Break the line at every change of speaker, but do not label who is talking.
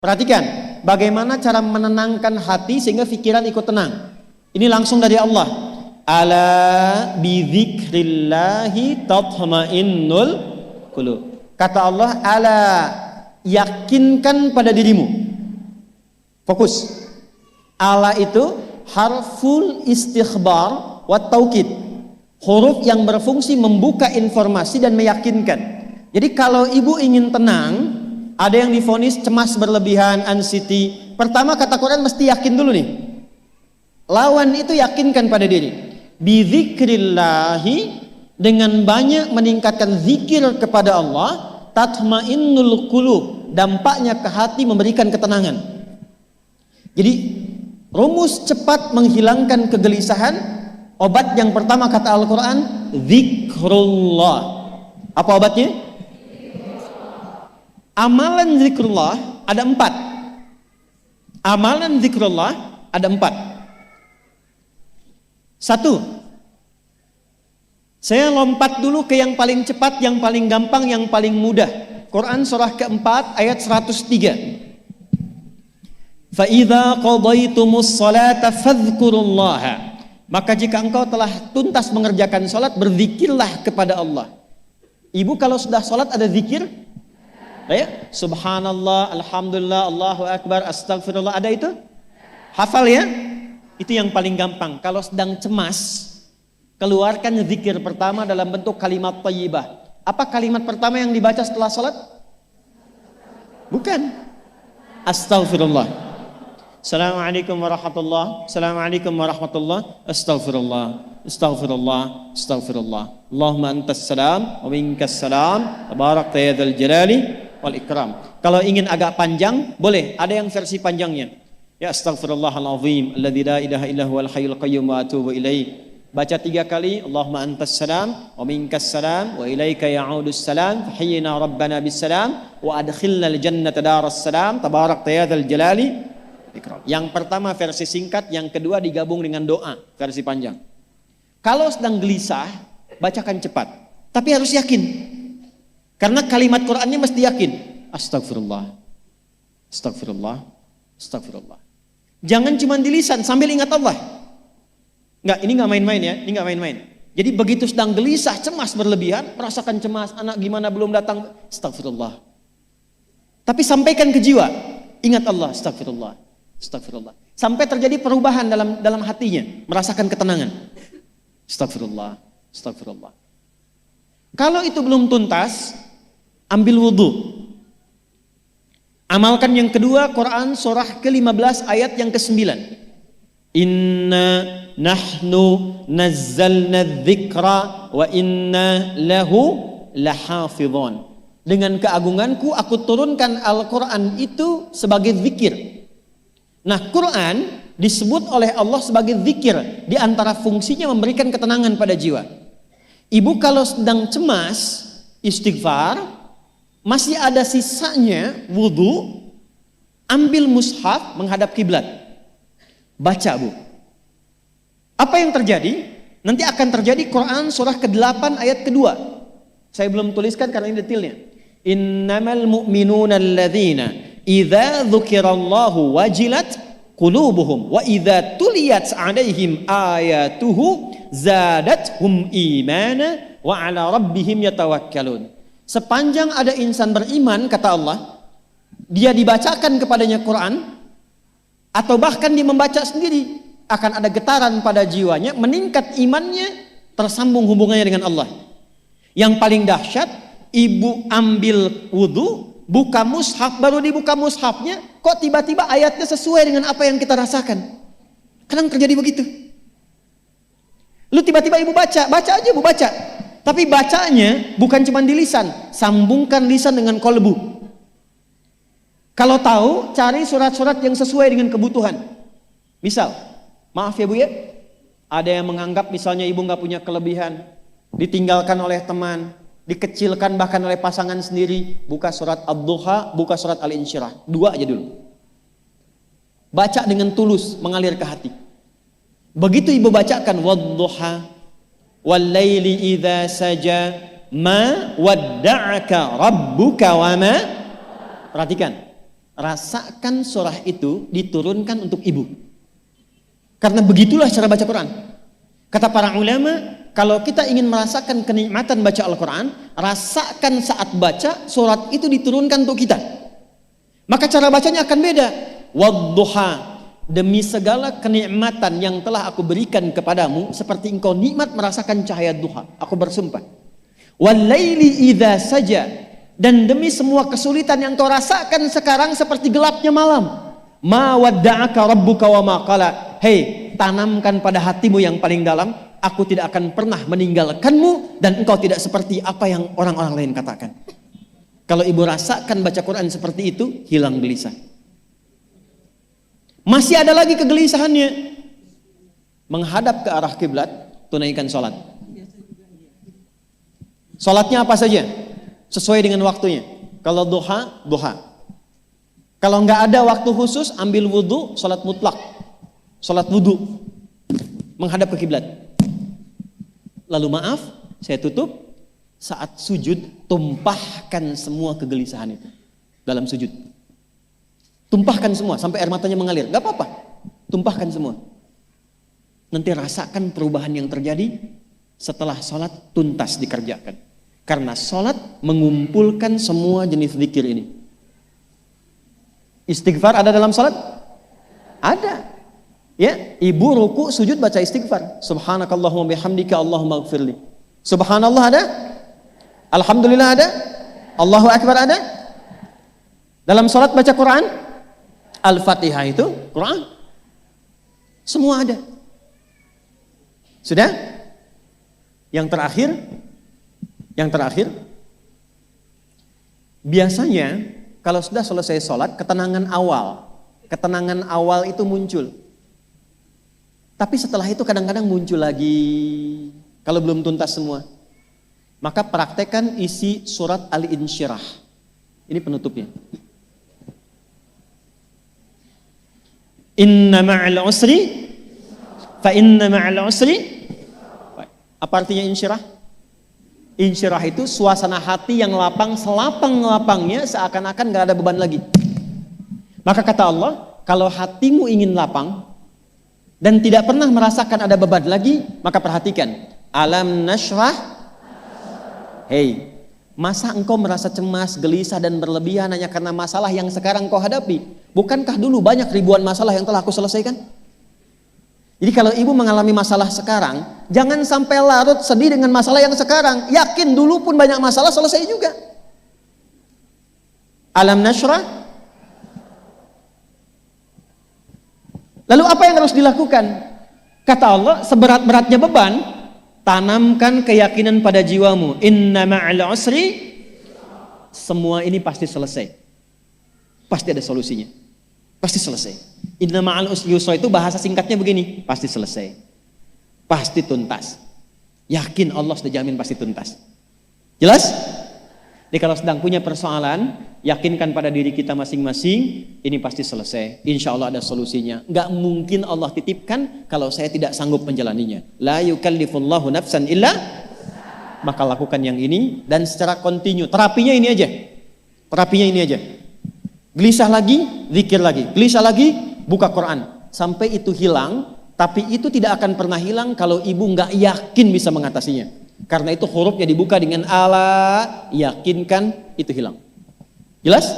Perhatikan bagaimana cara menenangkan hati sehingga pikiran ikut tenang. Ini langsung dari Allah. Ala bidzikrillahi tatmainnul qulub. Kata Allah, ala, yakinkan pada dirimu. Fokus. Ala itu harful istikhbar wa taukid. Huruf yang berfungsi membuka informasi dan meyakinkan. Jadi kalau ibu ingin tenang, ada yang divonis cemas berlebihan, anxiety. Pertama kata Quran mesti yakin dulu nih. Lawan itu yakinkan pada diri. Bidzikrillahi, dengan banyak meningkatkan zikir kepada Allah, tatmainnul qulub, dampaknya ke hati memberikan ketenangan. Jadi rumus cepat menghilangkan kegelisahan, obat yang pertama kata Al-Quran, zikrullah. Apa obatnya? Amalan zikrullah ada 4. Amalan zikrullah ada 4. 1. Saya lompat dulu ke yang paling cepat, yang paling gampang, yang paling mudah. Quran surah keempat ayat 103. فَإِذَا قَضَيْتُمُ الصَّلَاةَ فَاذْكُرُوا اللَّهَ. Maka jika engkau telah tuntas mengerjakan salat, berzikirlah kepada Allah. Ibu kalau sudah salat ada zikir? Ya? Subhanallah, alhamdulillah, Allahu akbar, astagfirullah, ada itu? Hafal ya? Itu yang paling gampang. Kalau sedang cemas, keluarkan zikir pertama dalam bentuk kalimat thayyibah. Apa kalimat pertama yang dibaca setelah salat? Bukan. Astagfirullah. Assalamualaikum warahmatullah. Assalamualaikum warahmatullah. Astaghfirullah. Astaghfirullah. Astaghfirullah. Allahumma antas salam wa minkas salam. Tabarakta ya dzal jalali wal ikram. Kalau ingin agak panjang, boleh. Ada yang versi panjangnya. Ya astaghfirullahalazim alladzi la ilaha illa huwal hayyul qayyum wa atubu ilaih. Baca 3 kali. Allahumma antas salam wa minkas salam wa ilaika ya'udus salam. Fahayyina rabbana bis salam wa adkhilna al jannata daras salam. Tabarakta ya dzal jalali. Yang pertama versi singkat, yang kedua digabung dengan doa versi panjang. Kalau sedang gelisah, bacakan cepat, tapi harus yakin. Karena kalimat Qur'annya mesti yakin. Astagfirullah, astagfirullah, astagfirullah. Jangan cuma di lisan sambil ingat Allah. Enggak, ini enggak main-main ya, ini enggak main-main. Jadi begitu sedang gelisah, cemas berlebihan, merasakan cemas, anak gimana belum datang, astagfirullah. Tapi sampaikan ke jiwa, ingat Allah, astagfirullah. Astagfirullah. Sampai terjadi perubahan dalam hatinya, merasakan ketenangan. Astagfirullah, astagfirullah. Kalau itu belum tuntas, ambil wudhu. Amalkan yang kedua, Quran surah ke-15 ayat yang ke-9. Inna nahnu nazzalna dzikra wa inna lahu lahafidhun. Dengan keagunganku aku turunkan Al-Quran itu sebagai zikir. Nah, Quran disebut oleh Allah sebagai zikir. Di antara fungsinya memberikan ketenangan pada jiwa. Ibu kalau sedang cemas, istighfar, masih ada sisanya wudhu, ambil mushaf menghadap kiblat. Baca, Bu. Apa yang terjadi? Nanti akan terjadi Quran surah ke-8 ayat kedua. Saya belum tuliskan karena ini detailnya. Innamal mu'minuna alladzina idza dzukirallahu wajilat qulubuhum wa idza tuliyat 'alaihim ayatuhu zadathum imana wa 'ala rabbihim yatawakkalun. Sepanjang ada insan beriman, kata Allah, dia dibacakan kepadanya Quran atau bahkan dia membaca sendiri, akan ada getaran pada jiwanya, meningkat imannya, tersambung hubungannya dengan Allah. Yang paling dahsyat, ibu ambil wudhu, buka mushaf, baru dibuka mushafnya, kok tiba-tiba ayatnya sesuai dengan apa yang kita rasakan. Kadang terjadi begitu. Lu tiba-tiba ibu baca aja ibu baca. Tapi bacanya bukan cuma di lisan, sambungkan lisan dengan kolbu. Kalau tahu, cari surat-surat yang sesuai dengan kebutuhan. Misal, maaf ya Bu ya, ada yang menganggap misalnya ibu nggak punya kelebihan, ditinggalkan oleh teman, dikecilkan bahkan oleh pasangan sendiri, buka surat Ad-Duha, buka surat Al-Insyirah, 2 aja dulu. Baca dengan tulus, mengalir ke hati. Begitu ibu bacakan Wad-Duha wal-laili idza saja ma wadda'aka rabbuka wa ma. Perhatikan, rasakan surah itu diturunkan untuk ibu. Karena begitulah cara baca Quran. Kata para ulama, kalau kita ingin merasakan kenikmatan baca Al-Quran, rasakan saat baca surat itu diturunkan untuk kita. Maka cara bacanya akan beda. Wadduha, demi segala kenikmatan yang telah aku berikan kepadamu, seperti engkau nikmat merasakan cahaya duha, aku bersumpah. Walaili idza saja, dan demi semua kesulitan yang kau rasakan sekarang seperti gelapnya malam. Ma wadda'aka rabbuka wa ma qala. Hei, tanamkan pada hatimu yang paling dalam, aku tidak akan pernah meninggalkanmu dan engkau tidak seperti apa yang orang-orang lain katakan. Kalau ibu rasakan baca Quran seperti itu, hilang gelisah. Masih ada lagi kegelisahannya. Menghadap ke arah kiblat, tunaikan sholat. Sholatnya apa saja? Sesuai dengan waktunya. Kalau duha, duha. Kalau nggak ada waktu khusus, ambil wudhu, sholat mutlak. Sholat wudhu. Menghadap ke kiblat. Lalu maaf, saya tutup. Saat sujud, tumpahkan semua kegelisahan itu dalam sujud. Tumpahkan semua sampai air matanya mengalir. Gak apa-apa, tumpahkan semua. Nanti rasakan perubahan yang terjadi setelah sholat tuntas dikerjakan. Karena sholat mengumpulkan semua jenis zikir ini. Istighfar ada dalam sholat? Ada. Ya, ibu ruku sujud baca istighfar. Subhanakallahumma bihamdika Allahumma ighfirli. Subhanallah ada? Alhamdulillah ada? Allahu Akbar ada? Dalam sholat baca Quran? Al-Fatihah itu Quran. Semua ada. Sudah? Yang terakhir, biasanya kalau sudah selesai sholat, ketenangan awal itu muncul. Tapi setelah itu kadang-kadang muncul lagi, kalau belum tuntas semua. Maka praktekkan isi surat Al-Insyirah. Ini penutupnya. Inna ma'al usri, fa inna ma'al usri. Apa artinya insyirah? Insyirah itu suasana hati yang lapang, selapang-lapangnya seakan-akan gak ada beban lagi. Maka kata Allah, kalau hatimu ingin lapang dan tidak pernah merasakan ada beban lagi, maka perhatikan. Alam nashrah. Hei, masa engkau merasa cemas, gelisah dan berlebihan hanya karena masalah yang sekarang kau hadapi? Bukankah dulu banyak ribuan masalah yang telah aku selesaikan? Jadi kalau ibu mengalami masalah sekarang, jangan sampai larut sedih dengan masalah yang sekarang. Yakin dulu pun banyak masalah selesai juga. Alam nashrah. Lalu apa yang harus dilakukan? Kata Allah, seberat-beratnya beban, tanamkan keyakinan pada jiwamu. Inna ma'al usri. Semua ini pasti selesai. Pasti ada solusinya. Pasti selesai. Inna ma'al usri yusra itu bahasa singkatnya begini, pasti selesai. Pasti tuntas. Yakin Allah sudah jamin pasti tuntas. Jelas? Jadi kalau sedang punya persoalan, yakinkan pada diri kita masing-masing, ini pasti selesai. Insya Allah ada solusinya. Gak mungkin Allah titipkan kalau saya tidak sanggup menjalaninya. La yukallifullahu nafsan illa. Maka lakukan yang ini dan secara kontinu. Terapinya ini aja. Gelisah lagi, zikir lagi. Gelisah lagi, buka Quran. Sampai itu hilang, tapi itu tidak akan pernah hilang kalau ibu nggak yakin bisa mengatasinya. Karena itu hurufnya dibuka dengan ala, yakinkan, itu hilang. Jelas?